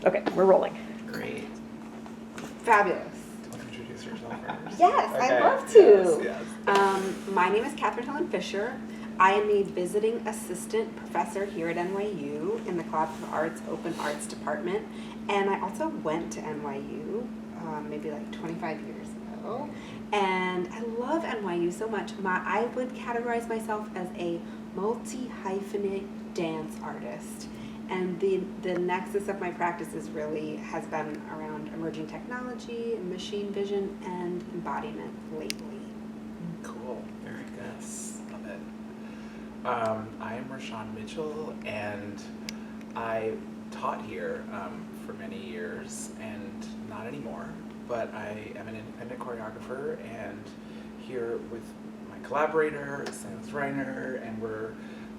Okay, we're rolling. Great. Fabulous. Do you want to introduce yourself first? Yes, Okay. I'd love to. Yes. My name is Katherine Helen Fisher. I am a visiting assistant professor here at NYU in the College of Arts Open Arts Department. And I also went to NYU maybe like 25 years ago. And I love NYU so much. I would categorize myself as a multi-hyphenate dance artist. And the nexus of my practices really has been around emerging technology, machine vision, and embodiment lately. Cool. Very good. Love it. I am Rashaun Mitchell, and I taught here for many years, and not anymore, but I am an independent choreographer, and here with my collaborator, Silas Riener, and we're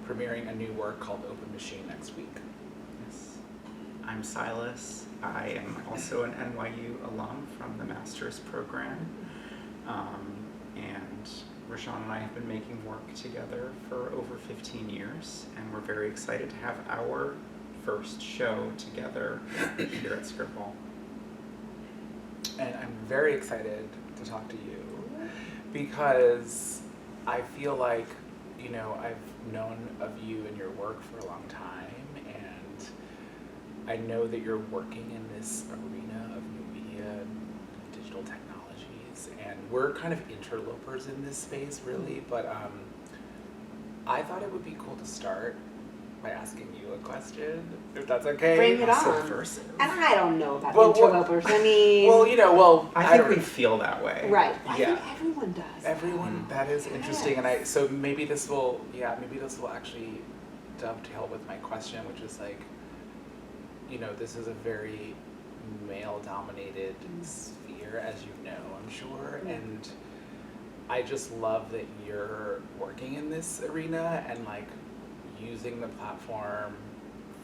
premiering a new work called Open Machine next week. Yes. I'm Silas. I am also an NYU alum from the master's program. And Rashaun and I have been making work together for over 15 years, and we're very excited to have our first show together here at Scribble. And I'm very excited to talk to you because I feel like, you know, I've known of you and your work for a long time, and I know that you're working in this arena of new media and digital technologies, and we're kind of interlopers in this space, really, but I thought it would be cool to start by asking you a question, if that's okay. Bring it on. Subversive. And I don't know about Well, interlopers. I mean, Well, you know, well, I think don't we know. feel that way. right. I Yeah. think everyone does. Everyone, that is interesting, and so maybe this will actually dovetail with my question, which is like, you know, this is a very male-dominated sphere, as you know, I'm sure, and I just love that you're working in this arena and like using the platform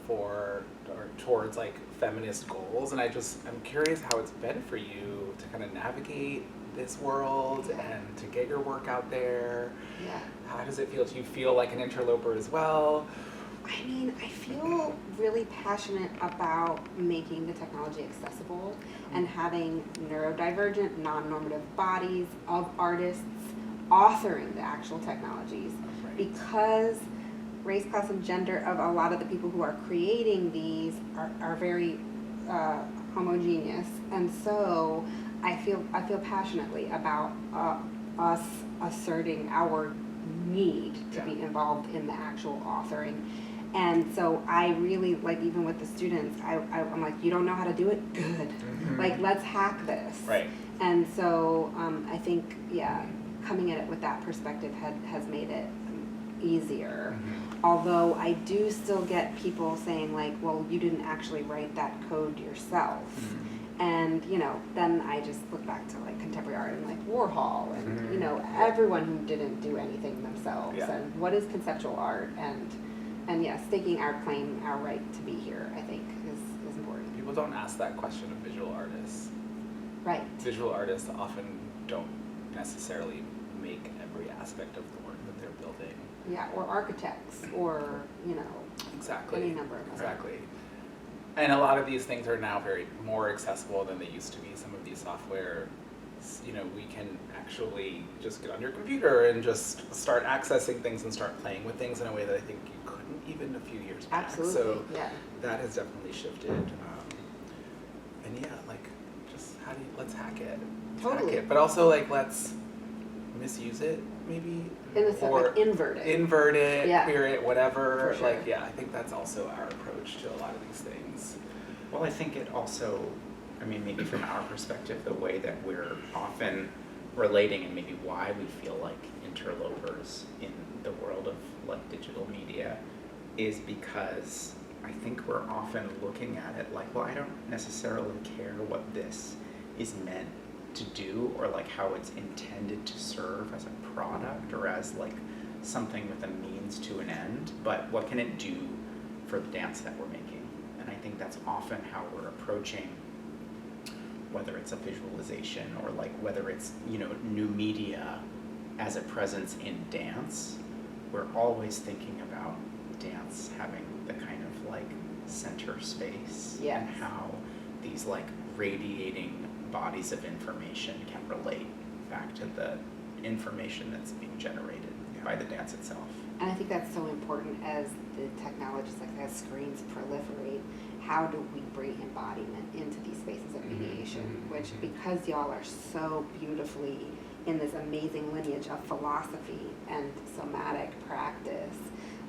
towards like feminist goals, and I'm curious how it's been for you to kind of navigate this world and to get your work out there. Yeah. How does it feel? Do you feel like an interloper as well? I mean, I feel really passionate about making the technology accessible and having neurodivergent, non-normative bodies of artists authoring the actual technologies, because race, class, and gender of a lot of the people who are creating these are very homogeneous, and so I feel passionately about us asserting our need to be involved in the actual authoring. And so I really, like, even with the students, I'm like, you don't know how to do it? Good. Mm-hmm. Like, let's hack this. Right. And so I think, coming at it with that perspective has made it easier. Mm-hmm. Although I do still get people saying, like, well, you didn't actually write that code yourself. Mm-hmm. And, you know, then I just look back to, like, contemporary art and, like, Warhol and, Mm-hmm. you know, everyone who didn't do anything themselves. Yeah. And what is conceptual art? And staking our claim, our right to be here, I think, is important. People don't ask that question of visual artists. Right. Visual artists often don't necessarily make every aspect of the work that they're building. Yeah, or architects, or, you know, Exactly. any number of them. Exactly. And a lot of these things are now very more accessible than they used to be. Some of these software, you know, we can actually just get on your computer and just start accessing things and start playing with things in a way that I think you couldn't even a few years back. Absolutely, So yeah. that has definitely shifted. And yeah, like, just let's hack it. Totally. Hack it. But also, like, let's misuse it, maybe. In a sense, like, invert it. Invert it, Yeah. queer it, whatever. For sure. Like, yeah, I think that's also our approach to a lot of these things. Well, I think it also, I mean, maybe from our perspective, the way that we're often relating and maybe why we feel like interlopers in the world of like digital media is because I think we're often looking at it like, well, I don't necessarily care what this is meant to do or like how it's intended to serve as a product or as like something with a means to an end, but what can it do for the dance that we're making? And I think that's often how we're approaching whether it's a visualization or like whether it's, you know, new media as a presence in dance. We're always thinking about dance having the kind of like center space Yes. and how these like radiating bodies of information can relate back to the information that's being generated by the dance itself. And I think that's so important as the technologies, like as screens proliferate. How do we bring embodiment into these spaces of mediation? Which, because y'all are so beautifully in this amazing lineage of philosophy and somatic practice,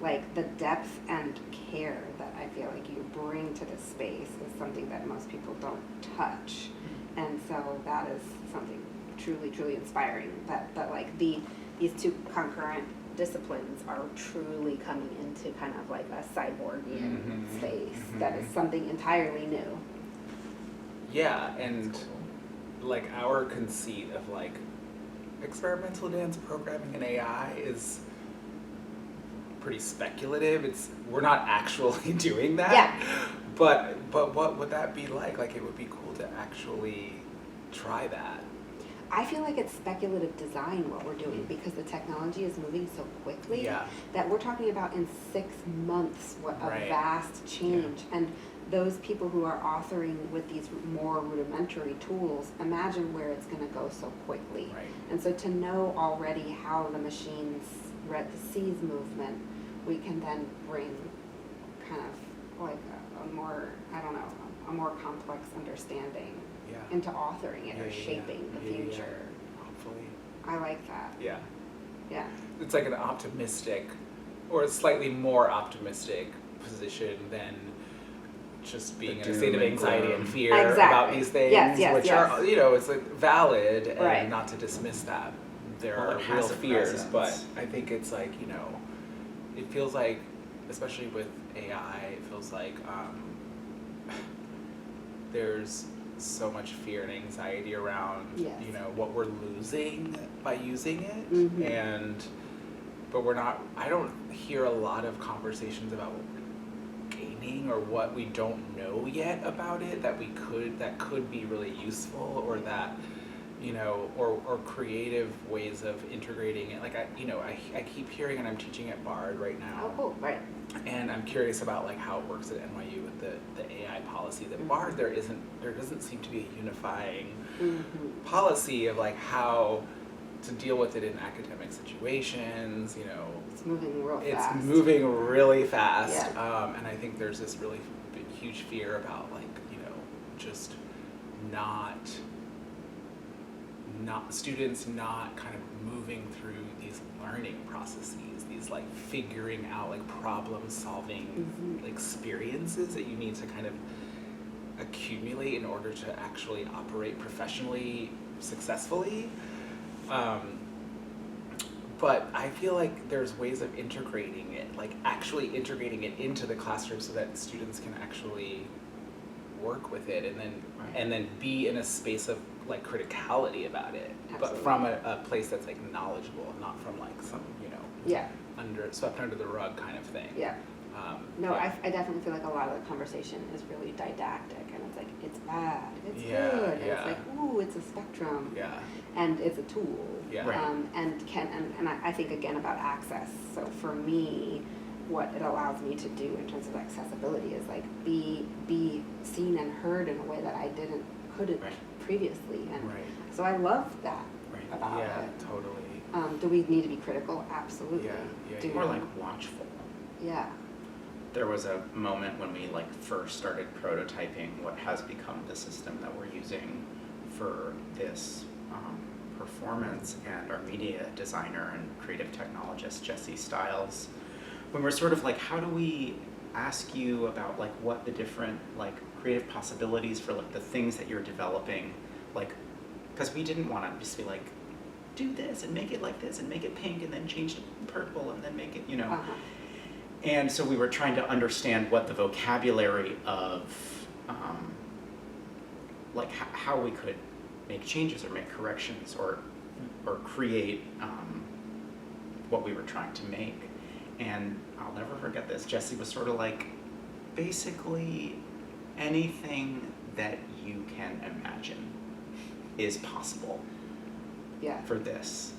like the depth and care that I feel like you bring to this space is something that most people don't touch. And so that is something truly, truly inspiring, that like these two concurrent disciplines are truly coming into kind of like a cyborgian space that is something entirely new. Yeah, and like our conceit of like experimental dance programming and AI is pretty speculative. We're not actually doing that. Yeah. But what would that be like? Like, it would be cool to actually try that. I feel like it's speculative design what we're doing, because the technology is moving so quickly that we're talking about in 6 months what a vast change. And those people who are authoring with these more rudimentary tools, imagine where it's going to go so quickly. Right. And so to know already how the machines read the C's movement, we can then bring kind of like a more, I don't know, a more complex understanding into authoring it or shaping the future. Hopefully. I like that. Yeah. Yeah. It's like an optimistic, or a slightly more optimistic position than just being in a state of anxiety and fear about these things, which are, you know, it's like valid, and not to dismiss that. There are real fears, but I think it's like, you know, it feels like, especially with AI, it feels like there's so much fear and anxiety around, you know, what we're losing by using it, but we're not, I don't hear a lot of conversations about what we're gaining or what we don't know yet about it that could be really useful, or that, you know, or creative ways of integrating it. Like, I keep hearing, and I'm teaching at Bard right now. Oh, cool, right. And I'm curious about like how it works at NYU with the AI policy. At Bard, there doesn't seem to be a unifying policy of like how to deal with it in academic situations. You know, it's moving real fast. It's moving really fast, and I think there's this really huge fear about like, you know, just not students not kind of moving through these learning processes, these like figuring out like problem solving experiences that you need to kind of accumulate in order to actually operate professionally successfully. But I feel like there's ways of integrating it, like actually integrating it into the classroom so that students can actually work with it and then be in a space of like criticality about it. Absolutely. But from a place that's like knowledgeable, not from like some, you know, swept under the rug kind of thing. I definitely feel like a lot of the conversation is really didactic, and it's like, it's bad, it's good, and it's like, ooh, it's a spectrum, and it's a tool, and I think again about access. So for me, what it allows me to do in terms of accessibility is like be seen and heard in a way that I couldn't previously, and so I love that about it. Totally. Do we need to be critical? Absolutely. Or like watchful. There was a moment when we like first started prototyping what has become the system that we're using for this performance, and our media designer and creative technologist Jessie Stiles, when we're sort of like, how do we ask you about like what the different like creative possibilities for like the things that you're developing, like, because we didn't want to just be like, do this and make it like this and make it pink and then change to purple and then make it, you know. And so we were trying to understand what the vocabulary of like how we could make changes or make corrections or create what we were trying to make. And I'll never forget this. Jessie was sort of like, basically anything that you can imagine is possible for this.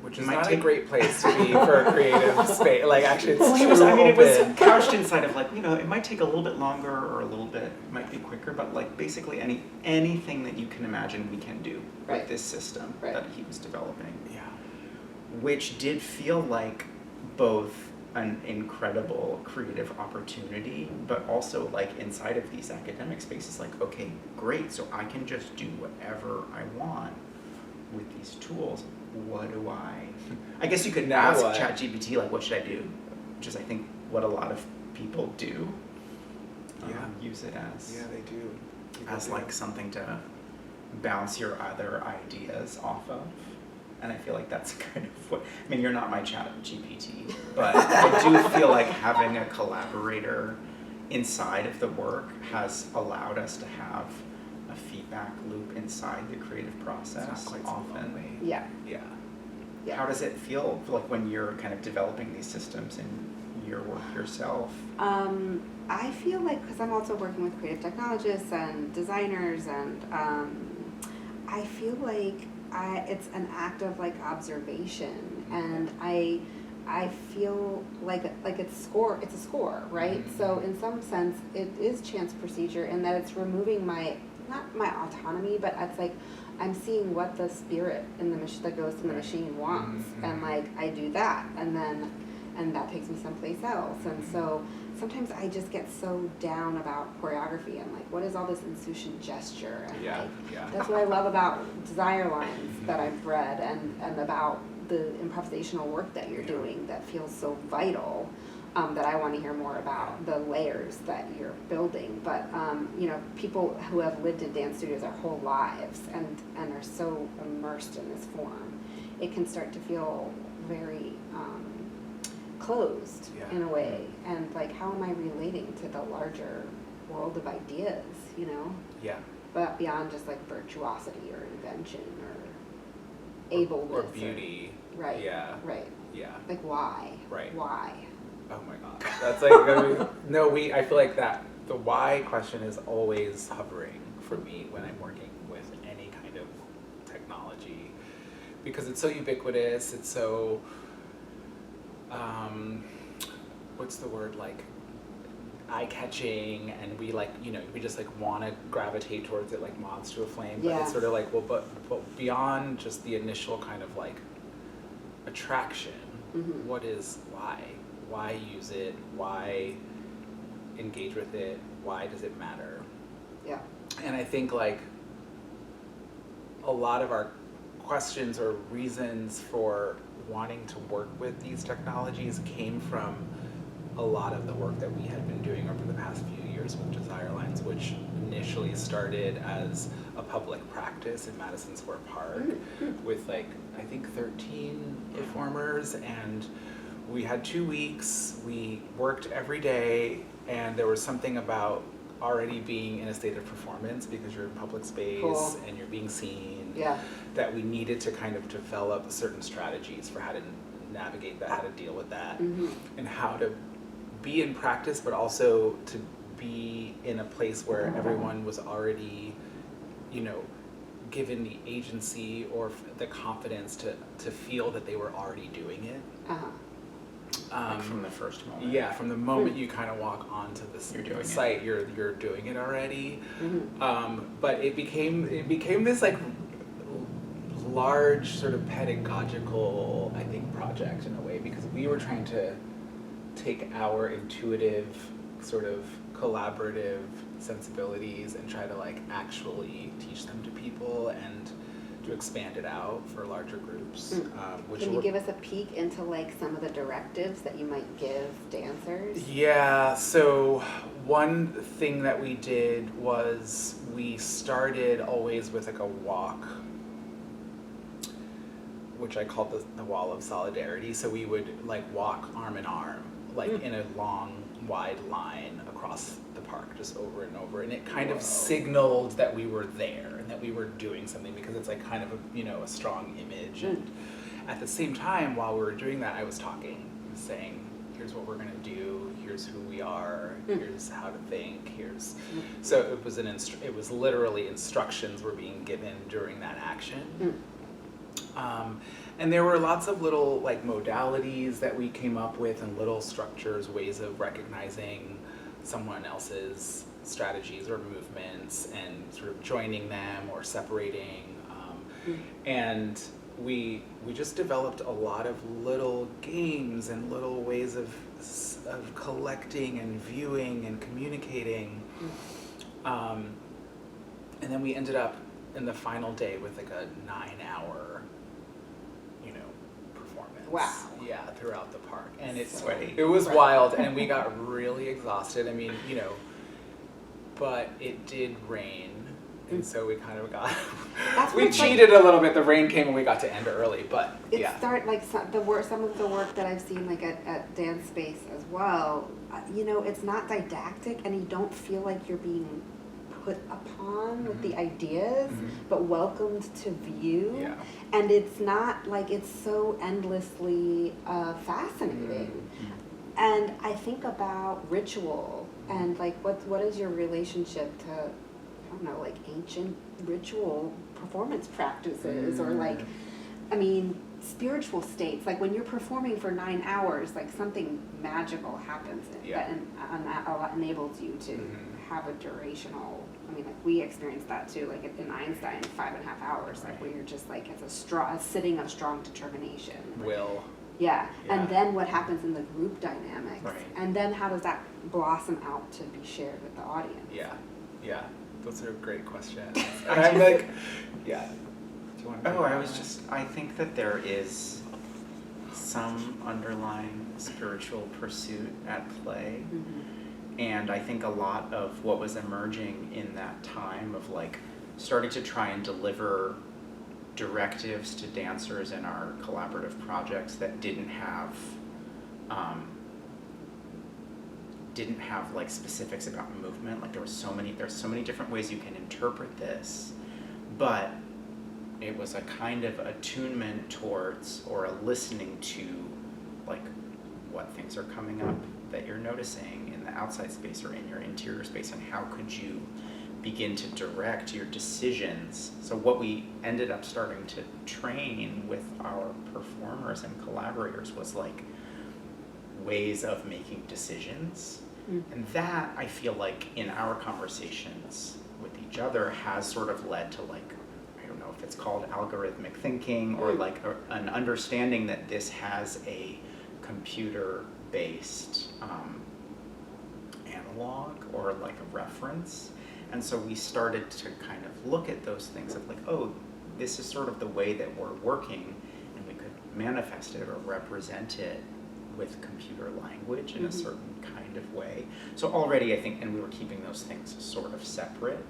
Which is might not a take- great place to be for a creative space. Like, actually, it's Well, too it was, I mean, it was open. couched inside of like, it might take a little bit longer or a little bit, it might be quicker, but like basically anything that you can imagine we can do Right. with this system Right. that he was developing. Yeah. Which did feel like both an incredible creative opportunity, but also like inside of these academic spaces, like, okay, great, so I can just do whatever I want with these tools. What do I guess you could Now ask what? ChatGPT, like, what should I do? Which is, I think, what a lot of people do. Yeah. Use it as, Yeah, they do. People as do. like something to bounce your other ideas off of. And I feel like that's kind of what, I mean, you're not my ChatGPT, but I do feel like having a collaborator inside of the work has allowed us to have a feedback loop inside the creative process It's not quite so often. lonely. Yeah. Yeah. Yeah. How does it feel like when you're kind of developing these systems in your work yourself? I feel like, because I'm also working with creative technologists and designers, and I feel like it's an act of like observation, and I feel like it's a score, right? Mhm. So in some sense, it is chance procedure in that it's removing not my autonomy, but it's like I'm seeing what the spirit in the that goes to the machine wants, Mhm. and like I do that, and that takes me someplace else, and so sometimes I just get so down about choreography and like what is all this insouciant gesture, and Yeah. like Yeah. that's what I love about desire lines that I've read, and about the improvisational work that you're Yeah. doing that feels so vital, that I want to hear more about the layers that you're building. But people who have lived in dance studios their whole lives and are so immersed in this form, it can start to feel very closed Yeah. in a way, and like how am I relating to the larger world of ideas, Yeah. but beyond just like virtuosity or invention or ableness Or beauty. right, Yeah. right, Yeah. like why, Right. why, Oh my god. That's like, I feel like that the why question is always hovering for me when I'm working with any kind of technology, because it's so ubiquitous, it's so, what's the word, like, eye-catching, and we like, we just like want to gravitate towards it like moths to a flame, but Yeah. it's sort of like, well, but beyond just the initial kind of like attraction, Mhm. what is why use it, why engage with it, why does it matter? yeah, And I think like a lot of our questions or reasons for wanting to work with these technologies came from a lot of the work that we had been doing over the past few years with Desire Lines, which initially started as a public practice in Madison Square Park with like, I think 13 performers, and we had 2 weeks, we worked every day, and there was something about already being in a state of performance because you're in public space Cool. and you're being seen, yeah, that we needed to kind of develop certain strategies for how to navigate that, how to deal with that, mhm, and how to be in practice, but also to be in a place where everyone was already, given the agency or the confidence to feel that they were already doing it. Like from the first moment. Yeah, from the moment you kind of walk onto the You're doing it. site, you're doing it already. mhm, But it became this like large sort of pedagogical, I think, project in a way, because we were trying to take our intuitive sort of collaborative sensibilities and try to like actually teach them to people and to expand it out for larger groups. Which Can you were- give us a peek into like some of the directives that you might give dancers? Yeah, so one thing that we did was we started always with like a walk, which I called the wall of solidarity. So we would like walk arm in arm, like in a long, wide line across the park, just over and over. And it kind of signaled that we were there and that we were doing something, because it's like kind of a strong image. And at the same time, while we were doing that, I was talking, saying, here's what we're gonna do, here's who we are, here's how to think, here's... So it was it was literally instructions were being given during that action. And there were lots of little like modalities that we came up with and little structures, ways of recognizing someone else's strategies or movements and sort of joining them or separating. And we just developed a lot of little games and little ways of collecting and viewing and communicating. And then we ended up in the final day with like a 9-hour, performance. Wow. Yeah, throughout the park. And it's Sweaty. it was wild, and we got really exhausted. I mean, but it did rain. And so we kind of got, we cheated a little bit. The rain came and we got to end early, but yeah. Some of the work that I've seen like at Dance Space as well, it's not didactic and you don't feel like you're being put upon with the ideas, but welcomed to view. Yeah. And it's not like it's so endlessly fascinating. And I think about ritual and like what is your relationship to, I don't know, like ancient ritual performance practices or like, spiritual states. Like when you're performing for 9 hours, like something magical happens that enables you to have a durational, like we experienced that too, like in Einstein, 5.5 hours, like where you're just like, it's a sitting of strong determination. Will. Yeah, and then what happens in the group dynamics, and then how does that blossom out to be shared with the audience? Yeah. Those are great questions. And I'm like, yeah. Do you want to I think that there is some underlying spiritual pursuit at play. And I think a lot of what was emerging in that time of like starting to try and deliver directives to dancers in our collaborative projects that didn't have like specifics about movement. Like there's so many different ways you can interpret this, but it was a kind of attunement towards or a listening to like what things are coming up that you're noticing in the outside space or in your interior space, and how could you begin to direct your decisions. So what we ended up starting to train with our performers and collaborators was like ways of making decisions. And that, I feel like, in our conversations with each other has sort of led to like, I don't know if it's called algorithmic thinking or like an understanding that this has a computer-based analog or like a reference. And so we started to kind of look at those things of like, oh, this is sort of the way that we're working, and we could manifest it or represent it with computer language in a certain kind of way. So already I think, and we were keeping those things sort of separate.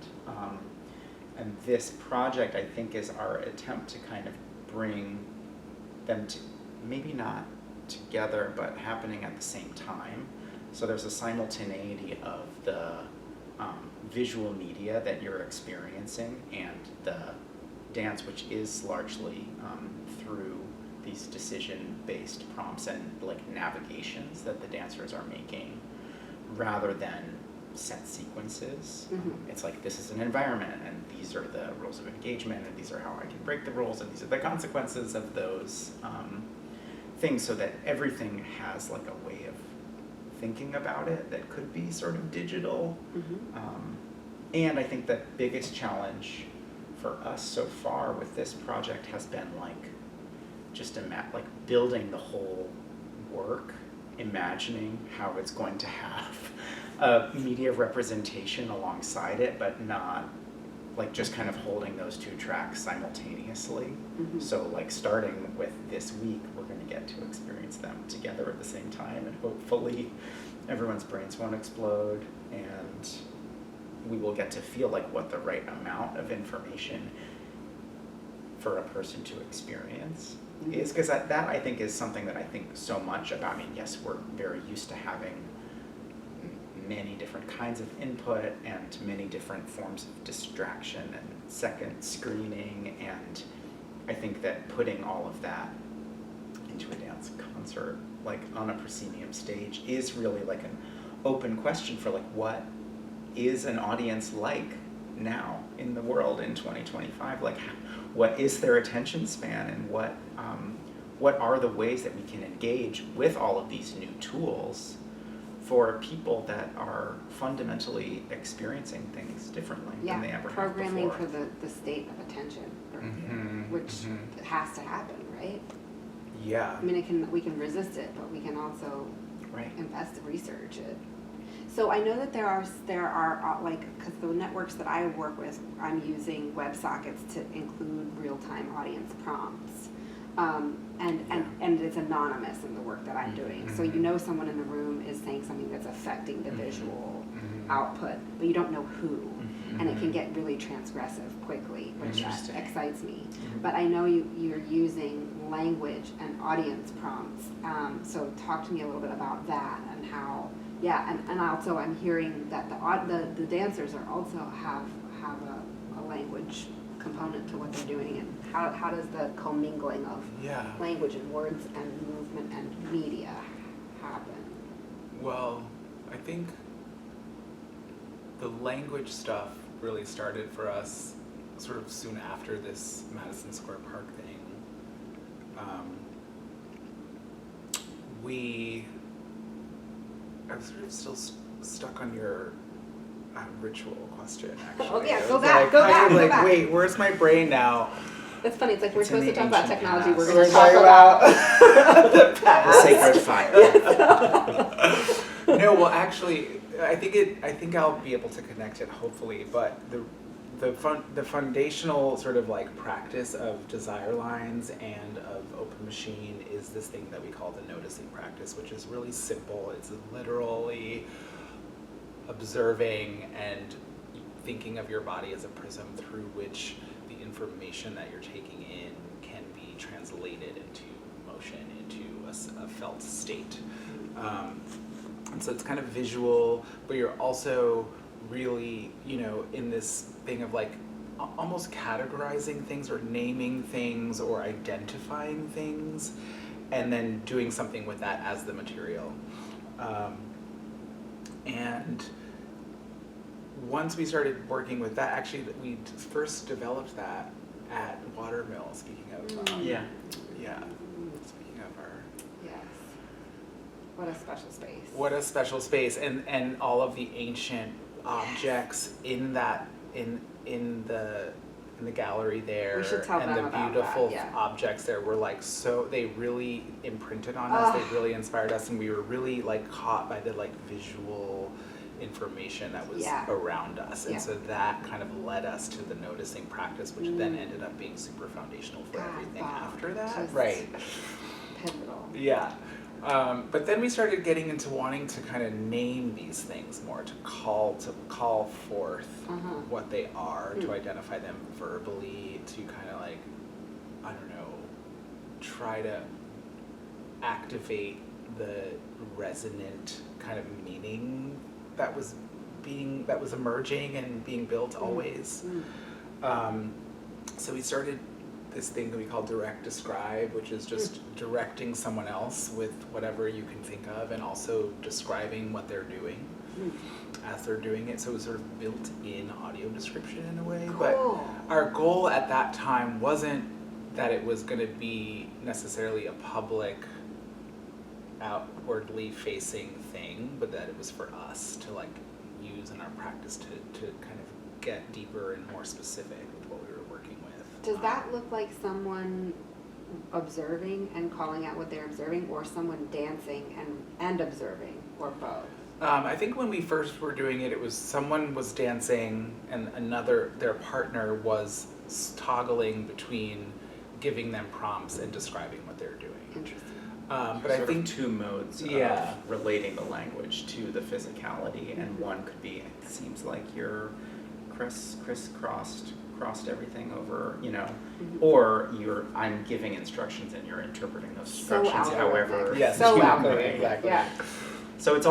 And this project, I think, is our attempt to kind of bring them to, maybe not together, but happening at the same time. So there's a simultaneity of the visual media that you're experiencing and the dance, which is largely through these decision-based prompts and like navigations that the dancers are making, rather than set sequences. It's like, this is an environment and these are the rules of engagement and these are how I can break the rules and these are the consequences of those things, so that everything has like a way of thinking about it that could be sort of digital. And I think the biggest challenge for us so far with this project has been like just like building the whole work, imagining how it's going to have a media representation alongside it, but not like just kind of holding those two tracks simultaneously. So like starting with this week, we're going to get to experience them together at the same time, and hopefully everyone's brains won't explode, and we will get to feel like what the right amount of information for a person to experience is, because that I think is something that I think so much about. I mean, yes, we're very used to having many different kinds of input and many different forms of distraction and second screening, and I think that putting all of that into a dance concert, like on a proscenium stage, is really like an open question for like, what is an audience like now in the world in 2025? Like, what is their attention span, and what are the ways that we can engage with all of these new tools for people that are fundamentally experiencing things differently than they ever have programming before? for the state of attention, which has to happen, right? Yeah. I mean, we can resist it, but we can also invest in research it. So I know that there are like, because the networks that I work with, I'm using WebSockets to include real-time audience prompts. And it's anonymous in the work that I'm doing. So you know someone in the room is saying something that's affecting the visual output, but you don't know who. And it can get really transgressive quickly, which that excites me. But I know you're using language and audience prompts. So talk to me a little bit about that and how, and also I'm hearing that the dancers are also have a language component to what they're doing, and how does the commingling of language and words and movement and media happen? Well, I think the language stuff really started for us sort of soon after this Madison Square Park thing. I'm sort of still stuck on your ritual question, actually. Oh yeah, I go was back. Wait, where's my brain now? It's funny, it's like we're It's in supposed to the talk about ancient technology, past. we're We're going to talk about the past. The sacred fire. No, well, actually, I think I'll be able to connect it, hopefully. But the foundational sort of like practice of desire lines and of open machine is this thing that we call the noticing practice, which is really simple. It's literally observing and thinking of your body as a prism through which the information that you're taking in can be translated into motion, into a felt state. And so it's kind of visual, but you're also really, in this thing of like almost categorizing things or naming things or identifying things, and then doing something with that as the material. And once we started working with that, actually, we first developed that at Watermill, speaking of, speaking of our... Yes. What a special space. What a special space, and all of the ancient objects in that, in the gallery there, We should tell and them the about beautiful that, yeah. objects there were like, so they really imprinted on us, they really inspired us, and we were really like caught by the like visual information that was around us. And so that kind of led us to the noticing practice, which then ended up being super foundational for everything after that. Just right. Pivotal. Yeah. But then we started getting into wanting to kind of name these things more, to call forth what they are, to identify them verbally, to kind of like, I don't know, try to activate the resonant kind of meaning that was emerging and being built always. So we started this thing that we call direct describe, which is just directing someone else with whatever you can think of, and also describing what they're doing as they're doing it. So it was sort of built in audio description in a way. Cool. But our goal at that time wasn't that it was going to be necessarily a public, outwardly facing thing, but that it was for us to like use in our practice to kind of get deeper and more specific with what we were working with. Does that look like someone observing and calling out what they're observing, or someone dancing and observing, or both? I think when we first were doing it, it was someone was dancing and their partner was toggling between giving them prompts and describing what they're doing. Interesting. But I think two modes of relating the language to the physicality, and one could be, it seems like you're crossed everything over, or I'm giving instructions and you're interpreting those instructions however. Yes, so exactly. Yeah. So it's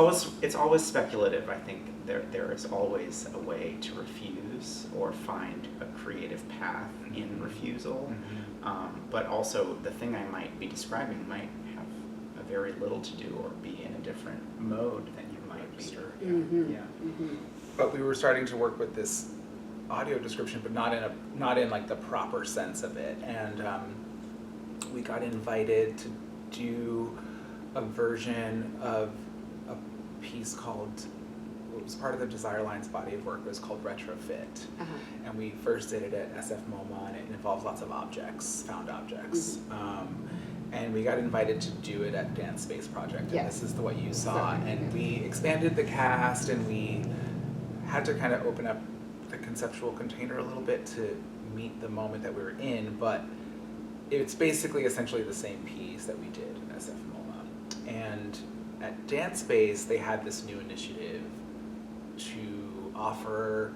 always speculative. I think there is always a way to refuse or find a creative path in refusal. But also the thing I might be describing might have a very little to do or be in a different mode than you might be. But we were starting to work with this audio description, but not in like the proper sense of it. And we got invited to do a version of a piece called, it was part of the Desire Lines body of work, it was called Retrofit. And we first did it at SF MoMA, and it involves lots of objects, found objects. And we got invited to do it at Dance Space Project, and this is what you saw. And we expanded the cast, and we had to kind of open up the conceptual container a little bit to meet the moment that we were in, but it's basically essentially the same piece that we did at SF MoMA. And at Dance Space, they had this new initiative to offer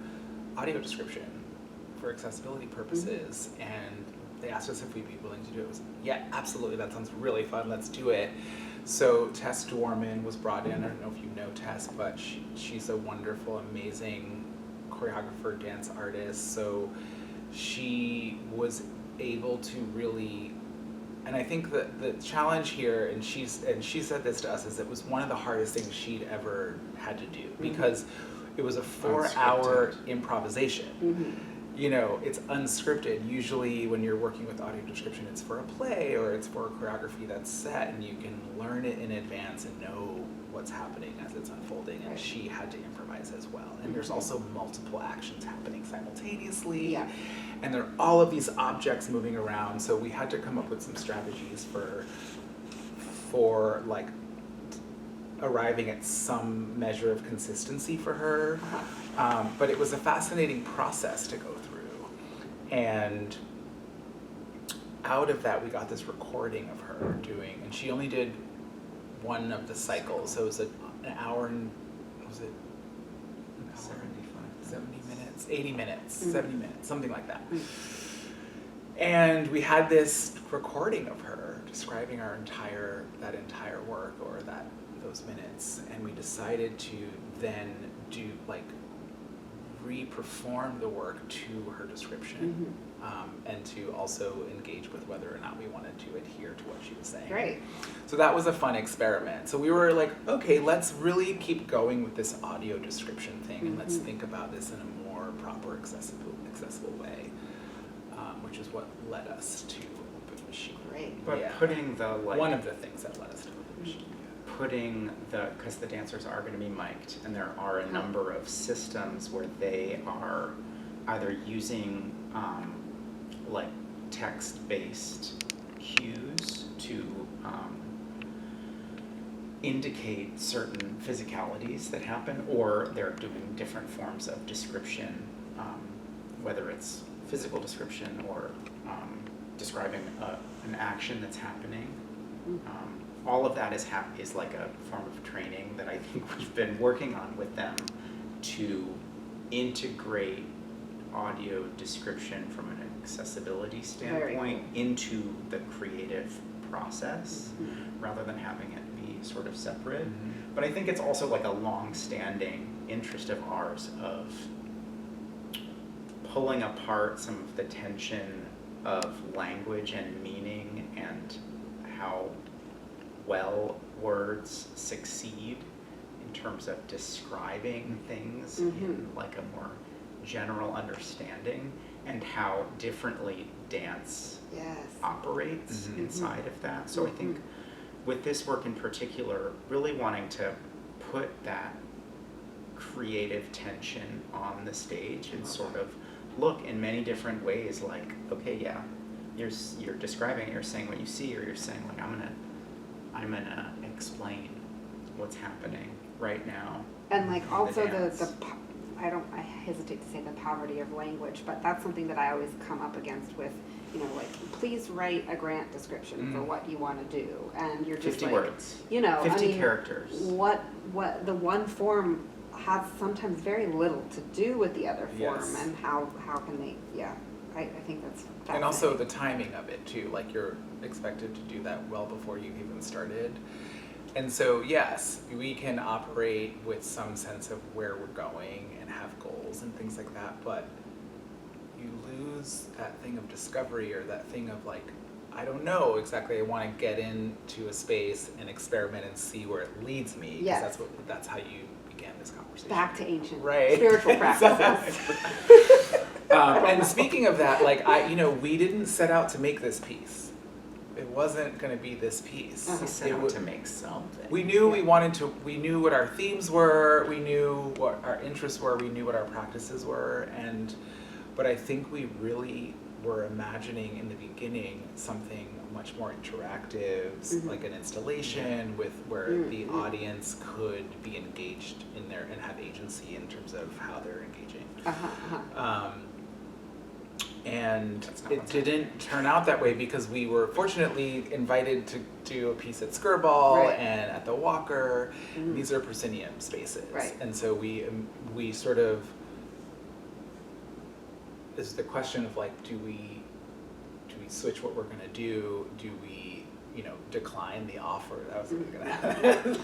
audio description for accessibility purposes, and they asked us if we'd be willing to do it. It was, yeah, absolutely, that sounds really fun, let's do it. So Tess Dorman was brought in. I don't know if you know Tess, but she's a wonderful, amazing choreographer, dance artist. So she was able to really, and I think that the challenge here, and she said this to us, is it was one of the hardest things she'd ever had to do, because it was a 4-hour improvisation. You know, it's unscripted. Usually when you're working with audio description, it's for a play or it's for a choreography that's set, and you can learn it in advance and know what's happening as it's unfolding. And she had to improvise as well. And there's also multiple actions happening simultaneously. And there are all of these objects moving around. So we had to come up with some strategies for like arriving at some measure of consistency for her. But it was a fascinating process to go through. And out of that, we got this recording of her doing, and she only did one of the cycles. So it was an hour and, was it? 70 minutes, 80 minutes, 70 minutes, something like that. And we had this recording of her describing that entire work, or those minutes, and we decided to then do re-perform the work to her description, and to also engage with whether or not we wanted to adhere to what she was saying. Great. So that was a fun experiment. So we were like, okay, let's really keep going with this audio description thing, and let's think about this in a more proper, accessible way, which is what led us to Open Machine. Great. But putting the one of the things that led us to Open Machine. Because the dancers are going to be mic'd, and there are a number of systems where they are either using like text-based cues to indicate certain physicalities that happen, or they're doing different forms of description, whether it's physical description or describing an action that's happening. All of that is like a form of training that I think we've been working on with them to integrate audio description from an accessibility standpoint into the creative process, rather than having it be sort of separate. But I think it's also like a long-standing interest of ours of pulling apart some of the tension of language and meaning, and how well words succeed in terms of describing things in like a more general understanding, and how differently dance operates inside of that. So I think with this work in particular, really wanting to put that creative tension on the stage and sort of look in many different ways, like, okay, you're describing it, you're saying what you see, or you're saying like, I'm gonna explain what's happening right now. And like also I hesitate to say the poverty of language, but that's something that I always come up against with, like, please write a grant description for what you want to do, and you're just 50 like, words. 50 characters. What the one form has sometimes very little to do with the other form, and how can they? I think that's fascinating. And also the timing of it too, like you're expected to do that well before you've even started. And so yes, we can operate with some sense of where we're going and have goals and things like that, but you lose that thing of discovery, or that thing of like, I don't know exactly, I want to get into a space and experiment and see where it leads me. Yes. That's how you began this conversation. Back to ancient right. spiritual practices. And speaking of that, like we didn't set out to make this piece. It wasn't going to be this piece. We set out to make something. We knew we wanted to. We knew what our themes were. We knew what our interests were. We knew what our practices were. But I think we really were imagining in the beginning something much more interactive, like an installation with where the audience could be engaged in there and have agency in terms of how they're engaging. And it didn't turn out that way because we were fortunately invited to do a piece at Skirball and at the Walker. These are proscenium spaces, and so we sort of, is the question of like, do we switch what we're going to do? Do we decline the offer? That was going to happen.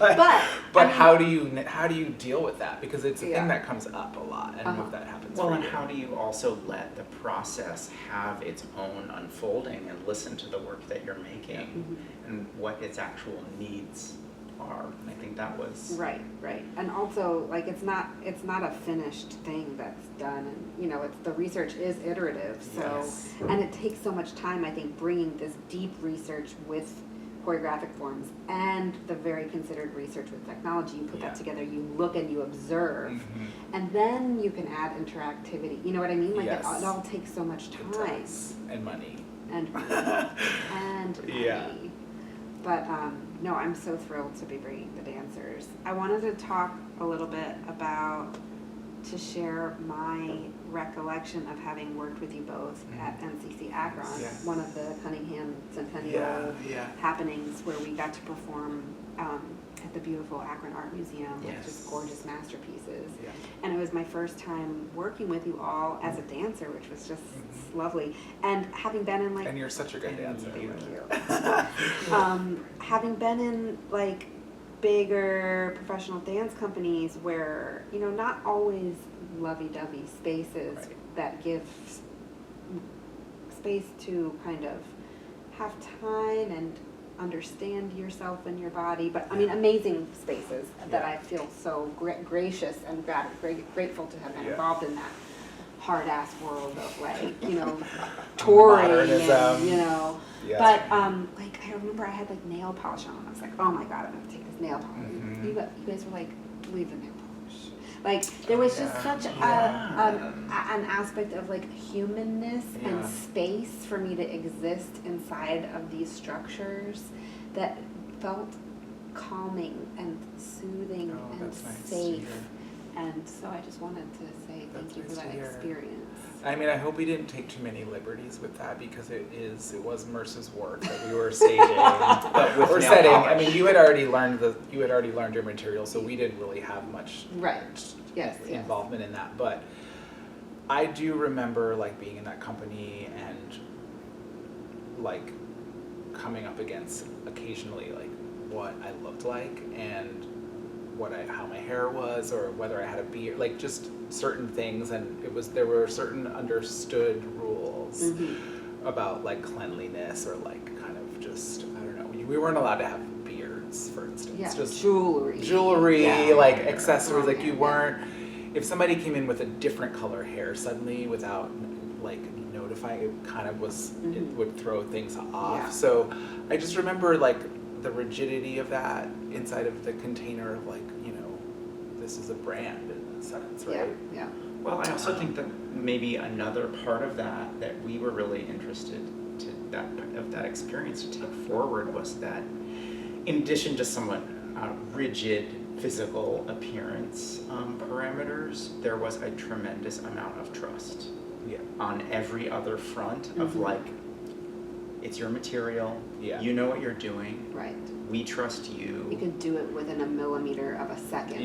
But how do you deal with that? Because it's a thing that comes up a lot, and if that happens. Well, and how do you also let the process have its own unfolding and listen to the work that you're making and what its actual needs are? I think that was right, and also like it's not a finished thing that's done, and it's the research is iterative. So and it takes so much time. I think bringing this deep research with choreographic forms and the very considered research with technology, you put that together, you look and you observe, and then you can add interactivity. You know what I mean? Like it all takes so much time and money and money. But no, I'm so thrilled to be bringing the dancers. I wanted to talk a little bit to share my recollection of having worked with you both at NCC Akron, one of the Cunningham Centennial happenings where we got to perform at the beautiful Akron Art Museum with just gorgeous masterpieces. And it was my first time working with you all as a dancer, which was just lovely. And having been in and you're such a good dancer. Thank you. Having been in like bigger professional dance companies where not always lovey-dovey spaces that give space to kind of have time and understand yourself and your body, but I mean amazing spaces that I feel so gracious and grateful to have been involved in that hard-ass world of like touring and but like I remember I had like nail polish on. I was like, oh my god, I'm gonna take this nail polish. You guys were like, leave the nail polish. Like there was just such an aspect of like humanness and space for me to exist inside of these structures that felt calming and soothing and safe. And so I just wanted to say thank you for that experience. I mean, I hope we didn't take too many liberties with that because it was Merce's work that we were staging or setting. I mean, you had already learned your material, so we didn't really have much involvement in that. But I do remember like being in that company and like coming up against occasionally like what I looked like and how my hair was, or whether I had a beard, like just certain things, and there were certain understood rules about like cleanliness or like kind of just, I don't know, we weren't allowed to have beards, for instance. Just jewelry, like accessories, like you weren't, if somebody came in with a different color hair suddenly without like notifying, it kind of was, it would throw things off. So I just remember like the rigidity of that inside of the container of like, this is a brand in a sense, right? Well, I also think that maybe another part of that we were really interested of that experience to take forward was that in addition to somewhat rigid physical appearance parameters, there was a tremendous amount of trust on every other front of like, it's your material, you know what you're doing, we trust you. You could do it within a millimeter of a second.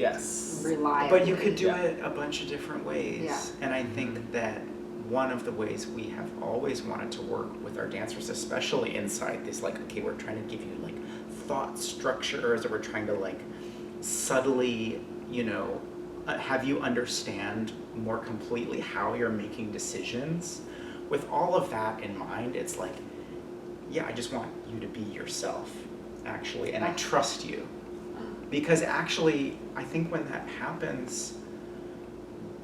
Reliably. But you could do it a bunch of different ways. And I think that one of the ways we have always wanted to work with our dancers, especially inside this, like, okay, we're trying to give you like thought structures, or we're trying to like subtly, have you understand more completely how you're making decisions. With all of that in mind, it's like, I just want you to be yourself, actually, and I trust you. Because actually, I think when that happens,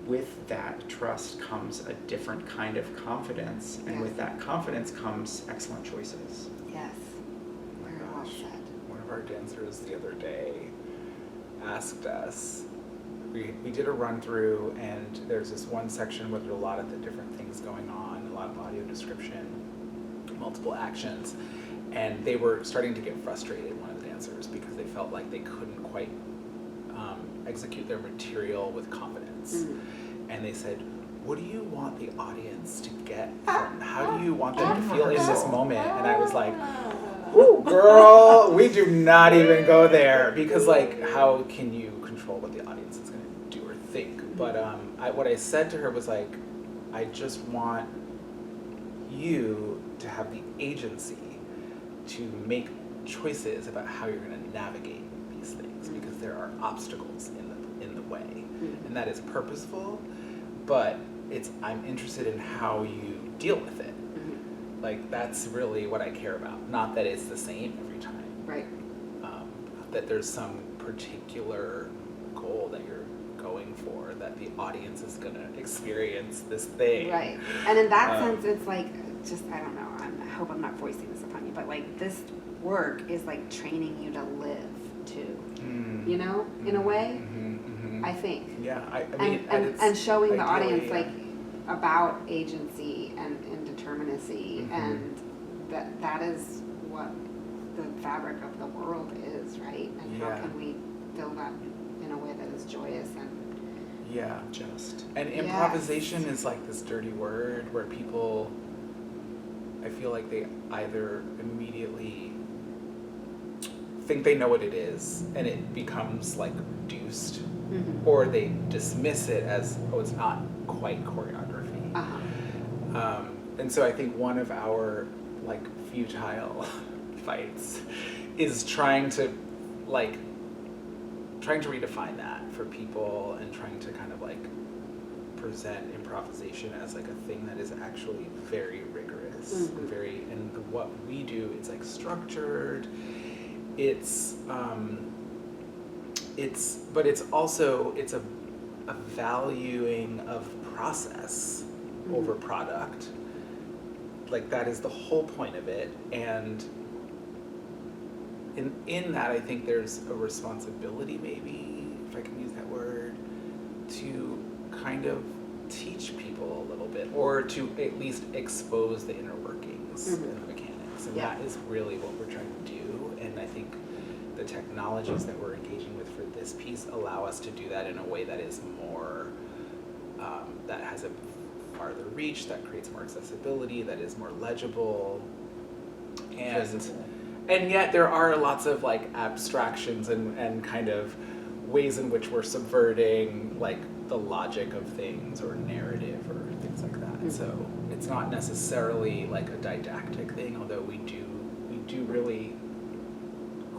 with that trust comes a different kind of confidence, and Yes. with that confidence comes excellent choices. Yes. Oh my Very well gosh. said. One of our dancers the other day asked us, we did a run through, and there's this one section with a lot of the different things going on, a lot of audio description, multiple actions, and they were starting to get frustrated, one of the dancers, because they felt like they couldn't quite execute their material with confidence. And they said, what do you want the audience to get from, how do you want them to feel in this moment? And I was like, ooh, girl, we do not even go there, because like, how can you control what the audience is going to do or think? But what I said to her was like, I just want you to have the agency to make choices about how you're going to navigate these things, because there are obstacles in the way, and that is purposeful, but I'm interested in how you deal with it. Like, that's really what I care about. Not that it's the same every time. Right. That there's some particular goal that you're going for, that the audience is going to experience this thing. Right. And in that sense, it's like, just, I don't know, I hope I'm not voicing this upon you, but like this work is like training you to live too. You know, in a way, I think. Yeah, I mean, and showing the ideally, audience like about agency and indeterminacy, and that is what the fabric of the world is, right? And how can we fill that in a way that is joyous and Just. And improvisation is like this dirty word where people, I feel like they either immediately think they know what it is and it becomes like reduced, or they dismiss it as, oh, it's not quite choreography. And so I think one of our like futile fights is trying to redefine that for people, and trying to kind of like present improvisation as like a thing that is actually very rigorous and very, and what we do, it's like structured, but it's also, it's a valuing of process over product. Like, that is the whole point of it. And in that, I think there's a responsibility, maybe, if I can use that word, to kind of teach people a little bit, or to at least expose the inner workings and the mechanics. And that is really what we're trying to do. And I think the technologies that we're engaging with for this piece allow us to do that in a way that is more, that has a farther reach, that creates more accessibility, that is more legible. And yet there are lots of like abstractions and kind of ways in which we're subverting like the logic of things or narrative or things like that. So it's not necessarily like a didactic thing, although we do really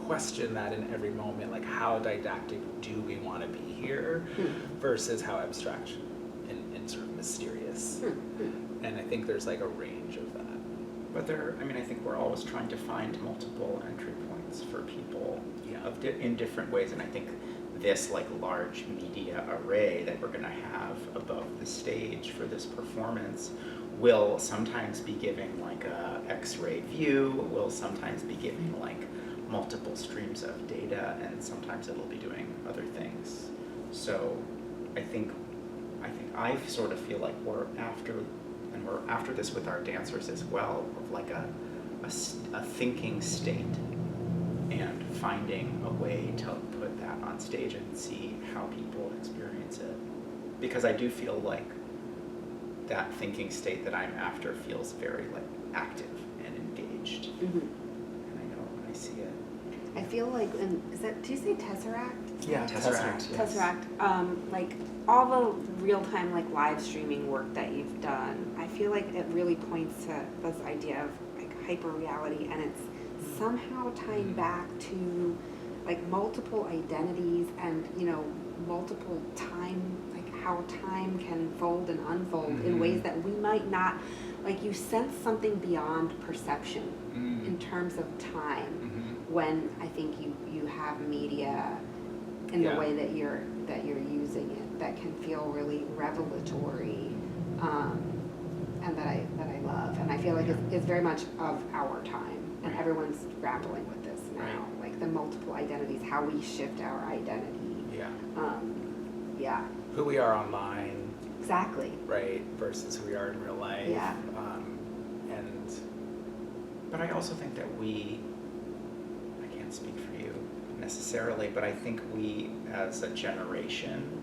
question that in every moment, like how didactic do we want to be here versus how abstract and sort of mysterious. And I think there's like a range of that. But I think we're always trying to find multiple entry points for people in different ways, and I think this like large media array that we're going to have above the stage for this performance will sometimes be giving like a X-ray view, will sometimes be giving like multiple streams of data, and sometimes it'll be doing other things. So I sort of feel like we're after this with our dancers as well, of like a thinking state, and finding a way to put that on stage and see how people experience it. Because I do feel like that thinking state that I'm after feels very like active and engaged. And I know when I see it. I feel like, do you say Tesseract? Yeah, Tesseract. Yes. Tesseract. Like all the real-time like live streaming work that you've done, I feel like it really points to this idea of like hyperreality, and it's somehow tying back to like multiple identities and, you know, multiple time, like how time can fold and unfold in ways that we might not, like you sense something beyond perception in terms of time when I think you have media in the way that you're using it. that can feel really revelatory, and that I love, and I feel like it's very much of our time, and everyone's grappling with this now, like the multiple identities, how we shift our identity. Yeah. Who we are online. Exactly. Right, versus who we are in real life. Yeah. But I also think that I can't speak for you necessarily, but I think we as a generation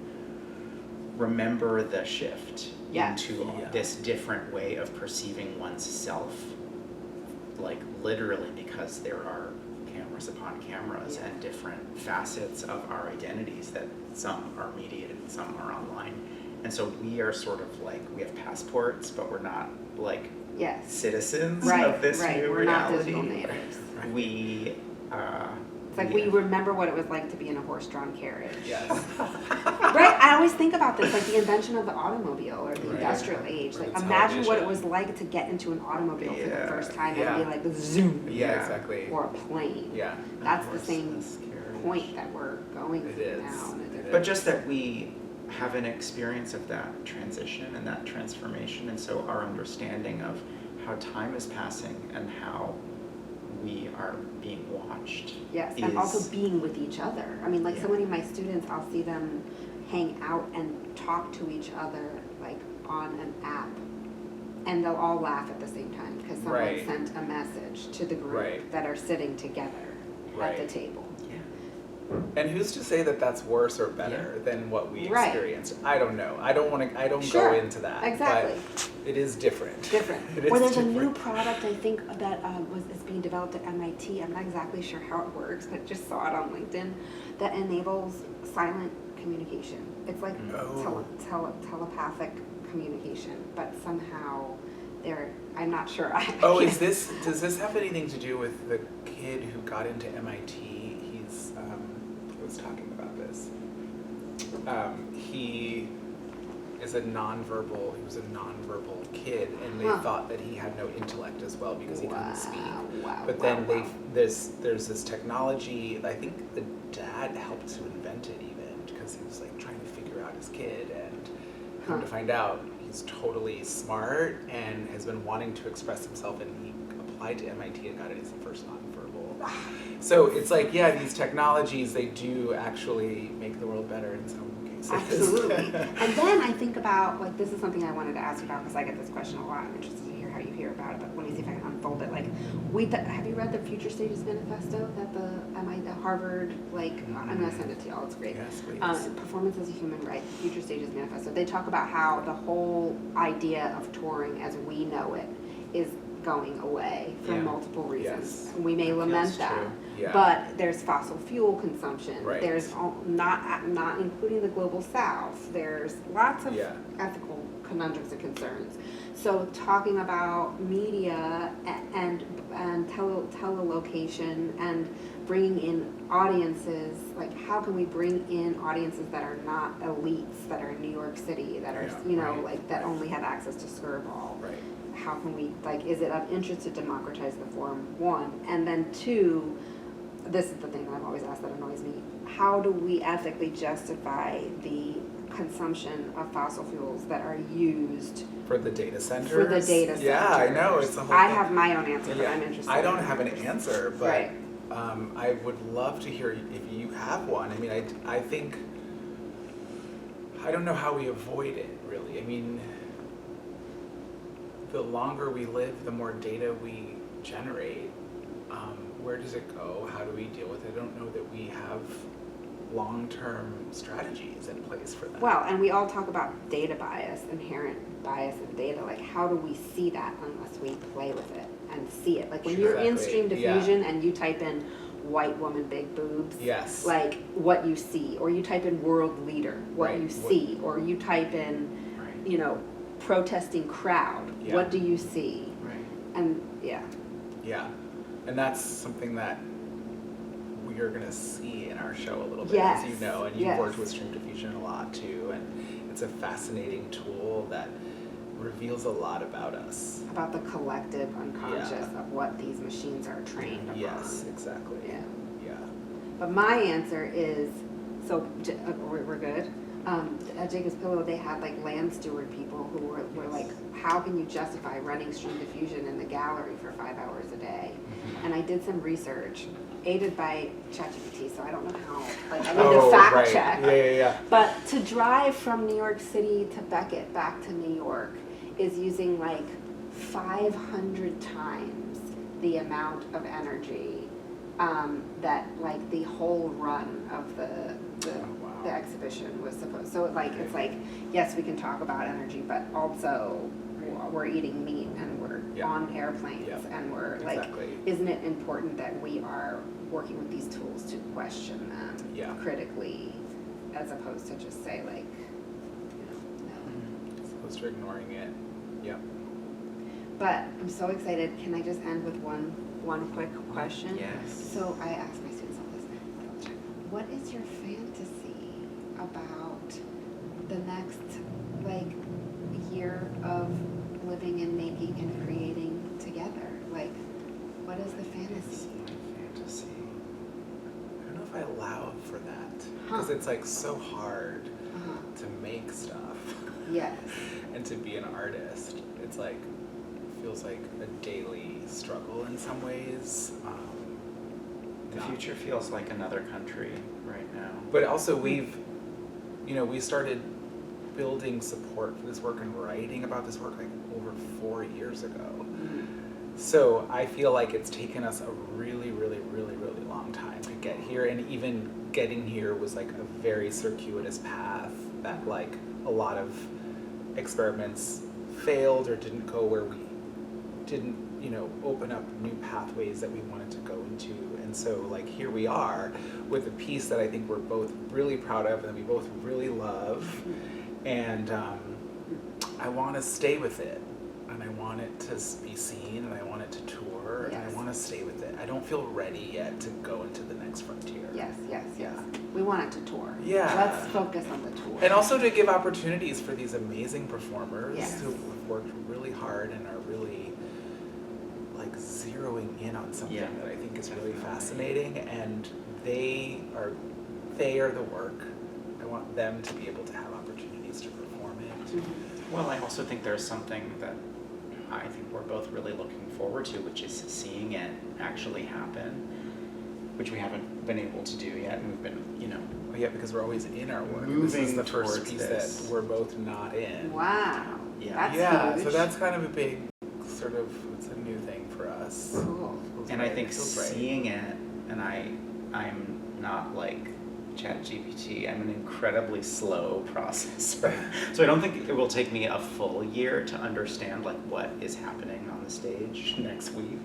remember the shift into this different way of perceiving oneself, like literally because there are cameras upon cameras and different facets of our identities that some are mediated and some are online. And so we are sort of like, we have passports, but we're not like citizens of this new we're reality. Not digital natives. We it's like we remember what it was like to be in a horse-drawn carriage. Yes. Right? I always think about this, like the invention of the automobile or the industrial age. Like imagine what it was like to get into an automobile for the first time and be like zoom. Yeah, exactly. Or a plane. Yeah. That's the same point that we're going through now. But just that we have an experience of that transition and that transformation, and so our understanding of how time is passing and how we are being watched. Yes, and also being with each other. I mean, like so many of my students, I'll see them hang out and talk to each other like on an app, and they'll all laugh at the same time because someone sent a message to the group that are sitting together at the table. And who's to say that that's worse or better than what we experienced? I don't know. I don't go into that. Exactly. But it is different. Or there's a new product I think that is being developed at MIT. I'm not exactly sure how it works, but just saw it on LinkedIn that enables silent communication. It's like telepathic communication, but somehow I'm not sure. Does this have anything to do with the kid who got into MIT? Was talking about this. He was a nonverbal kid, and they thought that he had no intellect as well because he couldn't speak. But then there's this technology. I think the dad helped to invent it even because he was like trying to figure out his kid, and come to find out he's totally smart and has been wanting to express himself, and he applied to MIT and got it as the first nonverbal. So it's like, these technologies, they do actually make the world better in some cases. Absolutely. And then I think about, like, this is something I wanted to ask you about because I get this question a lot. I'm interested to hear how you hear about it, but let me see if I can unfold it. Like, have you read the Future Stages Manifesto that the Harvard, I'm going to send it to y'all, it's great. Yes, please. Performance as a Human Right, Future Stages Manifesto. They talk about how the whole idea of touring as we know it is going away for multiple reasons. Yes. We may lament that, but there's fossil fuel consumption. Right. There's not including the global south. There's lots of ethical conundrums and concerns. So talking about media and telelocation and bringing in audiences, like how can we bring in audiences that are not elites, that are in New York City, that are like that only have access to Skirball. Right. How can we, is it of interest to democratize the form, one? And then two, this is the thing that I've always asked that annoys me, how do we ethically justify the consumption of fossil fuels that are used for the data centers? Yeah, I know, it's a whole I thing. have my own answer, but I'm interested. I don't have an answer, but I would love to hear if you have one. I mean, I think, I don't know how we avoid it, really. I mean, the longer we live, the more data we generate. Where does it go? How do we deal with it? I don't know that we have long-term strategies in place for that. Well, and we all talk about data bias, inherent bias in data. Like, how do we see that unless we play with it and see it? Like, when you're in stream diffusion and you type in white woman, big boobs, like, what you see. Or you type in world leader, what you see. Or you type in, protesting crowd, what do you see? And and that's something that we're going to see in our show a little bit, as you know, and you've worked with stream diffusion a lot too, and it's a fascinating tool that reveals a lot about us, about the collective unconscious of what these machines are trained upon. Yes, exactly. But my answer is, so we're good. at Jacob's Pillow, they had like land steward people who were like, how can you justify running stream diffusion in the gallery for 5 hours a day? And I did some research, aided by ChatGPT, so I don't know how, like I need to fact check. Yeah. But to drive from New York City to Beckett back to New York is using like 500 times the amount of energy that like the whole run of the exhibition was supposed. So like it's like, yes, we can talk about energy, but also we're eating meat and we're on airplanes and we're like, isn't it important that we are working with these tools to question them critically, as opposed to just say like, no. As opposed to ignoring it. Yep. But I'm so excited. Can I just end with one quick question? Yes. So I asked my students all this. What is your fantasy about the next like year of living and making and creating together? Like, what is the fantasy? Fantasy. I don't know if I allow for that, because it's like so hard to make stuff. Yes. And to be an artist, it's like feels like a daily struggle in some ways. The future feels like another country right now. But also we started building support for this work and writing about this work like over 4 years ago. So I feel like it's taken us a really, really, really, really long time to get here, and even getting here was like a very circuitous path that like a lot of experiments failed or didn't go where we didn't, open up new pathways that we wanted to go into. And so like here we are with a piece that I think we're both really proud of and we both really love. And I want to stay with it, and I want it to be seen, and I want it to tour, and I want to stay with it. I don't feel ready yet to go into the next frontier. Yes. We want it to tour. Yeah. Let's focus on the tour. And also to give opportunities for these amazing performers who have worked really hard and are really like zeroing in on something that I think is really fascinating, and they are the work. I want them to be able to have opportunities to perform it. Well, I also think there's something that I think we're both really looking forward to, which is seeing it actually happen, which we haven't been able to do yet, and we've been, because we're always in our work. Moving this is the first towards piece this. that we're both not in. Wow. Yeah. That's huge. So that's kind of a big sort of, it's a new thing for us. Cool. And I think seeing it, and I'm not like ChatGPT, I'm an incredibly slow processor. So I don't think it will take me a full year to understand like what is happening on the stage next week.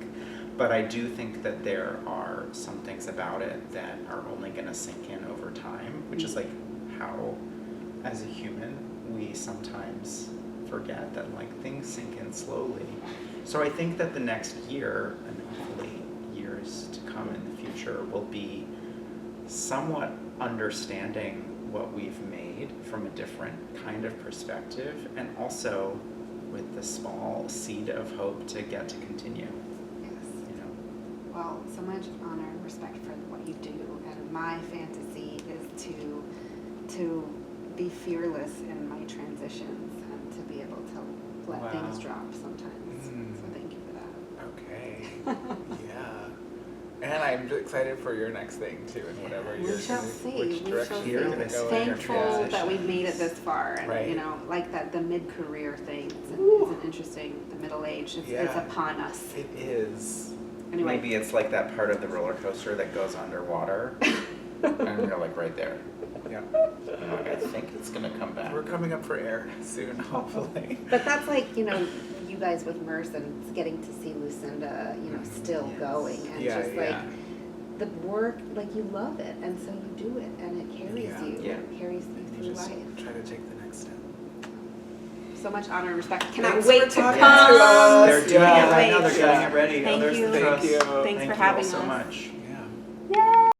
But I do think that there are some things about it that are only going to sink in over time, which is like how, as a human, we sometimes forget that like things sink in slowly. So I think that the next year, and hopefully years to come in the future, will be somewhat understanding what we've made from a different kind of perspective, and also with the small seed of hope to get to continue. Well, so much honor and respect for what you do, and my fantasy is to be fearless in my transitions and to be able to let things drop sometimes. So thank you for that. Okay. And I'm excited for your next thing too, and whatever We shall see. which direction you're going to go in your Thankful transition. that we've made it this far, and like that the mid-career thing is an interesting. The middle age, it's upon us. It is. Anyway. Maybe it's like that part of the roller coaster that goes underwater, and you're like right there. Yeah. And like, I think it's gonna come back. We're coming up for air soon, hopefully. But that's like, you guys with Merce and getting to see Lucinda, still going, and just like the work, like you love it, and so you do it, and it carries you. Yeah. It carries you through Just life. try to take the next step. So much honor and respect. Cannot Thanks wait for to talking come. to us. They're doing it right now. They're Wait. getting it ready. Thank There's you. the trust. Thank you. Thanks Thank for you all having so us. much. Yeah. Yay!